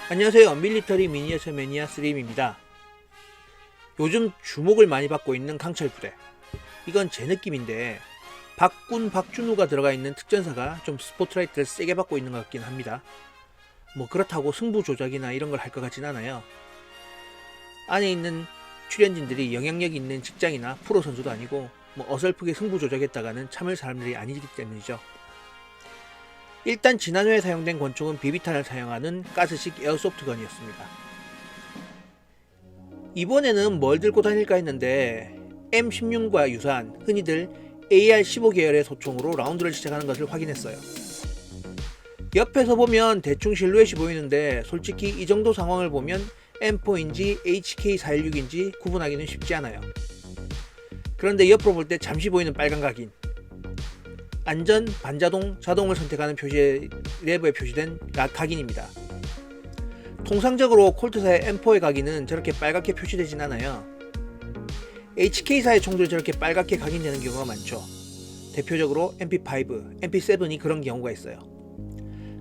안녕하세요. 밀리터리 미니어처 매니아 3임입니다. 요즘 주목을 많이 받고 있는 강철 부대. 이건 제 느낌인데 박군 박준우가 들어가 있는 특전사가 좀 스포트라이트를 세게 받고 있는 것 같긴 합니다. 뭐 그렇다고 승부 조작이나 이런 걸 할 것 같진 않아요. 안에 있는 출연진들이 영향력 있는 직장이나 프로 선수도 아니고 뭐 어설프게 승부 조작했다가는 참을 사람들이 아니기 때문이죠. 일단 지난회에 사용된 권총은 비비탄을 사용하는 가스식 에어소프트건이었습니다. 이번에는 뭘 들고 다닐까 했는데 M16과 유사한 흔히들 AR-15 계열의 소총으로 라운드를 시작하는 것을 확인했어요. 옆에서 보면 대충 실루엣이 보이는데 솔직히 이 정도 상황을 보면 M4인지 HK416인지 구분하기는 쉽지 않아요. 그런데 옆으로 볼 때 잠시 보이는 빨간 각인, 안전, 반자동, 자동을 선택하는 표시의 레버에 표시된 각인입니다. 통상적으로 콜트사의 M4의 각인은 저렇게 빨갛게 표시되진 않아요. HK사의 총들이 저렇게 빨갛게 각인되는 경우가 많죠. 대표적으로 MP5, MP7이 그런 경우가 있어요.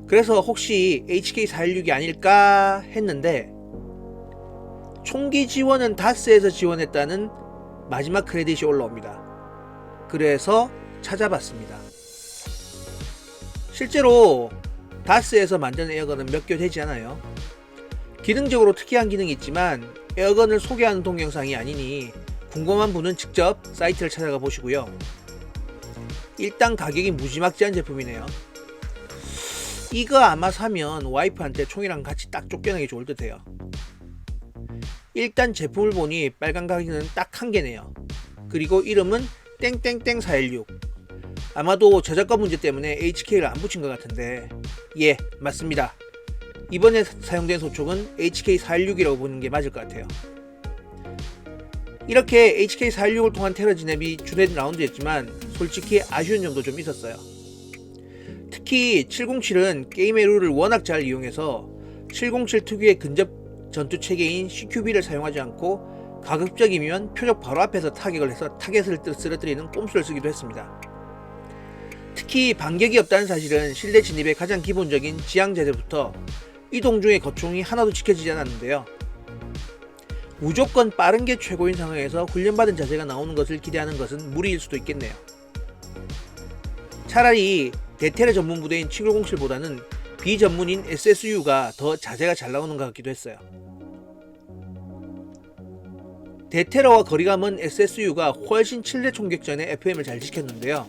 그래서 혹시 HK416이 아닐까 했는데 총기 지원은 다스에서 지원했다는 마지막 크레딧이 올라옵니다. 그래서 찾아봤습니다. 실제로 다스에서 만든 에어건은 몇 개 되지 않아요. 기능적으로 특이한 기능이 있지만 에어건을 소개하는 동영상이 아니니 궁금한 분은 직접 사이트를 찾아가 보시고요. 일단 가격이 무지막지한 제품이네요. 이거 아마 사면 와이프한테 총이랑 같이 딱 쫓겨나기 좋을 듯해요. 일단 제품을 보니 빨간 각인은 딱 한 개네요. 그리고 이름은 땡땡땡 416. 아마도 저작권 문제 때문에 HK를 안 붙인 것 같은데, 예, 맞습니다. 이번에 사용된 소총은 HK416이라고 보는 게 맞을 것 같아요. 이렇게 HK416을 통한 테러 진압이 주된 라운드였지만 솔직히 아쉬운 점도 좀 있었어요. 특히 707은 게임의 룰을 워낙 잘 이용해서 707 특유의 근접 전투 체계인 CQB를 사용하지 않고 가급적이면 표적 바로 앞에서 타격을 해서 타겟을 쓰러뜨리는 꼼수를 쓰기도 했습니다. 특히 반격이 없다는 사실은 실내 진입의 가장 기본적인 지향 자세부터 이동 중의 거총이 하나도 지켜지지 않았는데요. 무조건 빠른 게 최고인 상황에서 훈련받은 자세가 나오는 것을 기대하는 것은 무리일 수도 있겠네요. 차라리 대테러 전문 부대인 7107보다는 비전문인 SSU가 더 자세가 잘 나오는 것 같기도 했어요. 대테러와 거리가 먼 SSU가 훨씬 칠레 총격 전에 FM을 잘 지켰는데요.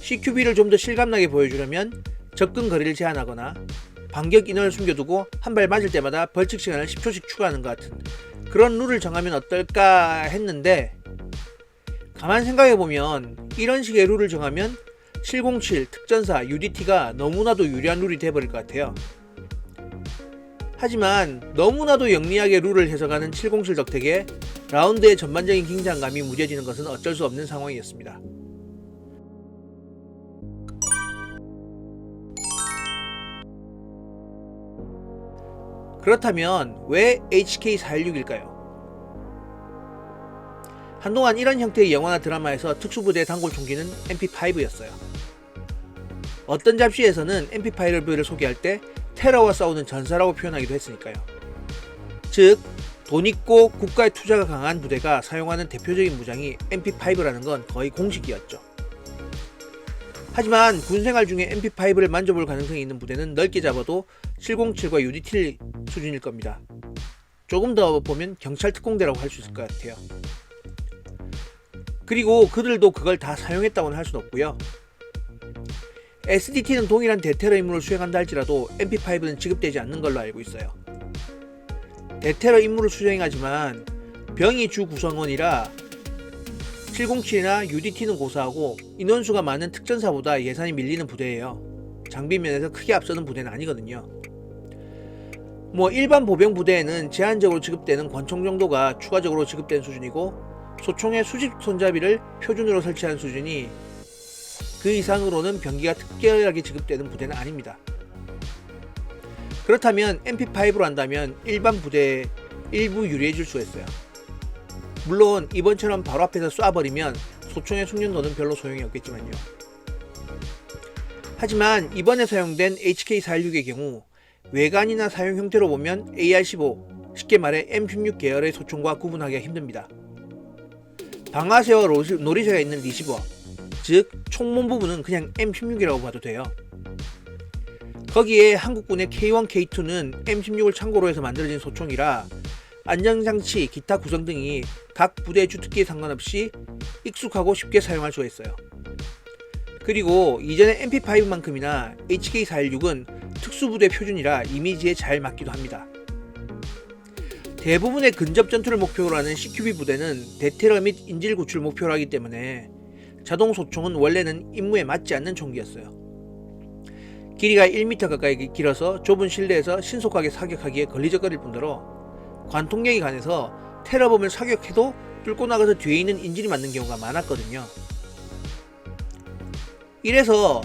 CQB를 좀 더 실감나게 보여주려면 접근 거리를 제한하거나 반격 인원을 숨겨두고 한 발 맞을 때마다 벌칙 시간을 10초씩 추가하는 것 같은 그런 룰을 정하면 어떨까 했는데 가만 생각해보면 이런 식의 룰을 정하면 707 특전사 UDT가 너무나도 유리한 룰이 돼버릴 것 같아요. 하지만 너무나도 영리하게 룰을 해석하는 707 덕택에 라운드의 전반적인 긴장감이 무뎌지는 것은 어쩔 수 없는 상황이었습니다. 그렇다면 왜 HK416일까요? 한동안 이런 형태의 영화나 드라마에서 특수부대 단골 총기는 MP5였어요. 어떤 잡지에서는 MP5를 소개할 때 테러와 싸우는 전사라고 표현하기도 했으니까요. 즉, 돈 있고 국가의 투자가 강한 부대가 사용하는 대표적인 무장이 MP5라는 건 거의 공식이었죠. 하지만 군생활 중에 MP5를 만져볼 가능성이 있는 부대는 넓게 잡아도 707과 UDT 수준일 겁니다. 조금 더 보면 경찰 특공대라고 할 수 있을 것 같아요. 그리고 그들도 그걸 다 사용했다고는 할 수는 없고요. SDT는 동일한 대테러 임무를 수행한다 할지라도 MP5는 지급되지 않는 걸로 알고 있어요. 대테러 임무를 수행하지만 병이 주 구성원이라 707이나 UDT는 고사하고 인원수가 많은 특전사보다 예산이 밀리는 부대예요. 장비 면에서 크게 앞서는 부대는 아니거든요. 뭐 일반 보병 부대에는 제한적으로 지급되는 권총 정도가 추가적으로 지급된 수준이고 소총의 수직 손잡이를 표준으로 설치한 수준이 그 이상으로는 병기가 특별하게 지급되는 부대는 아닙니다. 그렇다면 MP5로 한다면 일반 부대에 일부 유리해질 수 있어요. 물론 이번처럼 바로 앞에서 쏴버리면 소총의 숙련도는 별로 소용이 없겠지만요. 하지만 이번에 사용된 HK416의 경우 외관이나 사용 형태로 보면 AR-15, 쉽게 말해 M16 계열의 소총과 구분하기가 힘듭니다. 방아쇠와 노리쇠가 있는 리시버, 즉 총몸 부분은 그냥 M16이라고 봐도 돼요. 거기에 한국군의 K1, K2는 M16을 참고로 해서 만들어진 소총이라 안전장치, 기타 구성 등이 각 부대의 주특기에 상관없이 익숙하고 쉽게 사용할 수가 있어요. 그리고 이전의 MP5만큼이나 HK416은 특수부대 표준이라 이미지에 잘 맞기도 합니다. 대부분의 근접 전투를 목표로 하는 CQB 부대는 대테러 및 인질 구출을 목표로 하기 때문에 자동 소총은 원래는 임무에 맞지 않는 총기였어요. 길이가 1m 가까이 길어서 좁은 실내에서 신속하게 사격하기에 걸리적거릴 뿐더러 관통력이 강해서 테러범을 사격해도 뚫고 나가서 뒤에 있는 인질이 맞는 경우가 많았거든요. 이래서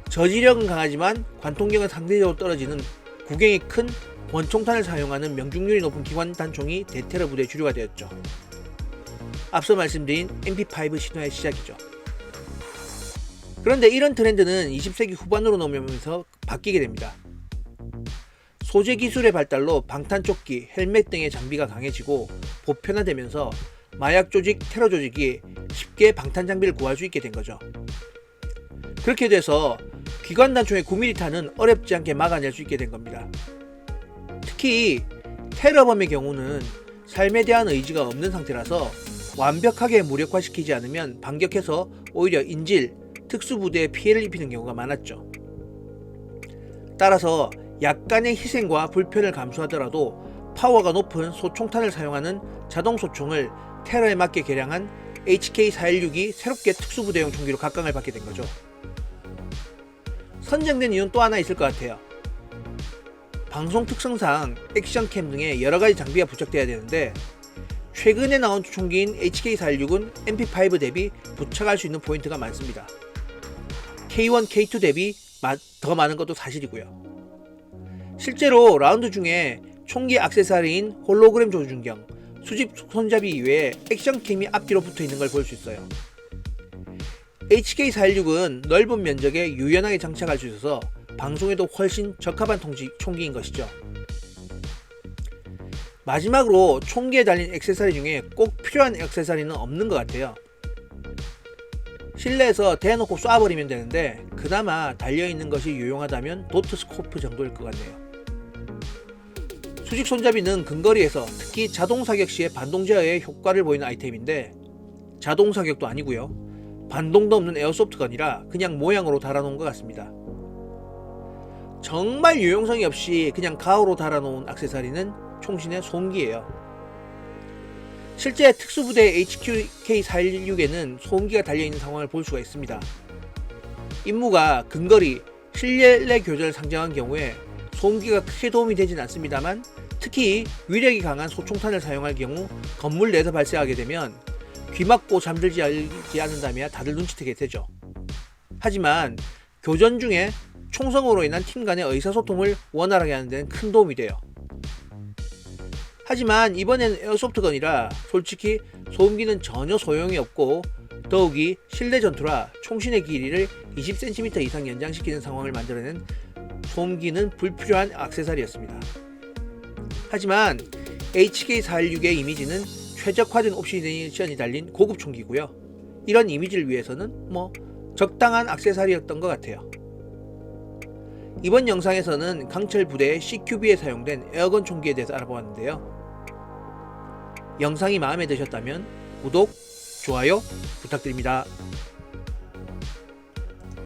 저지력은 강하지만 관통력은 상대적으로 떨어지는 구경이 큰 권총탄을 사용하는 명중률이 높은 기관 단총이 대테러 부대의 주류가 되었죠. 앞서 말씀드린 MP5 신화의 시작이죠. 그런데 이런 트렌드는 20세기 후반으로 넘어오면서 바뀌게 됩니다. 소재 기술의 발달로 방탄조끼, 헬멧 등의 장비가 강해지고 보편화되면서 마약 조직, 테러 조직이 쉽게 방탄 장비를 구할 수 있게 된 거죠. 그렇게 돼서 기관 단총의 9mm탄은 어렵지 않게 막아낼 수 있게 된 겁니다. 특히 테러범의 경우는 삶에 대한 의지가 없는 상태라서 완벽하게 무력화시키지 않으면 반격해서 오히려 인질, 특수부대에 피해를 입히는 경우가 많았죠. 따라서 약간의 희생과 불편을 감수하더라도 파워가 높은 소총탄을 사용하는 자동소총을 테러에 맞게 개량한 HK416이 새롭게 특수부대용 총기로 각광을 받게 된 거죠. 선정된 이유는 또 하나 있을 것 같아요. 방송 특성상 액션캠 등의 여러가지 장비가 부착되어야 되는데 최근에 나온 총기인 HK416은 MP5 대비 부착할 수 있는 포인트가 많습니다. K1, K2 대비 더 많은 것도 사실이고요. 실제로 라운드 중에 총기 액세서리인 홀로그램 조준경, 수직 손잡이 이외에 액션캠이 앞뒤로 붙어 있는 걸 볼 수 있어요. HK416은 넓은 면적에 유연하게 장착할 수 있어서 방송에도 훨씬 적합한 총기인 것이죠. 마지막으로 총기에 달린 액세서리 중에 꼭 필요한 액세서리는 없는 것 같아요. 실내에서 대놓고 쏴버리면 되는데 그나마 달려있는 것이 유용하다면 도트 스코프 정도일 것 같네요. 수직 손잡이는 근거리에서 특히 자동 사격 시에 반동 제어에 효과를 보이는 아이템인데 자동 사격도 아니고요. 반동도 없는 에어소프트건이라 그냥 모양으로 달아놓은 것 같습니다. 정말 유용성이 없이 그냥 가오로 달아놓은 액세서리는 총신의 소음기예요. 실제 특수부대 HK416에는 소음기가 달려있는 상황을 볼 수가 있습니다. 임무가 근거리, 실내 교전을 상정한 경우에 소음기가 크게 도움이 되진 않습니다만 특히 위력이 강한 소총탄을 사용할 경우 건물 내에서 발생하게 되면 귀 막고 잠들지 않는다면 다들 눈치채게 되죠. 하지만 교전 중에 총성으로 인한 팀 간의 의사소통을 원활하게 하는 데는 큰 도움이 돼요. 하지만 이번에는 에어소프트건이라 솔직히 소음기는 전혀 소용이 없고 더욱이 실내 전투라 총신의 길이를 20cm 이상 연장시키는 상황을 만들어낸 소음기는 불필요한 액세서리였습니다. 하지만 HK416의 이미지는 최적화된 옵션이 달린 고급 총기고요. 이런 이미지를 위해서는 적당한 액세서리였던 것 같아요. 이번 영상에서는 강철 부대의 CQB에 사용된 에어건 총기에 대해서 알아보았는데요. 영상이 마음에 드셨다면 구독, 좋아요 부탁드립니다.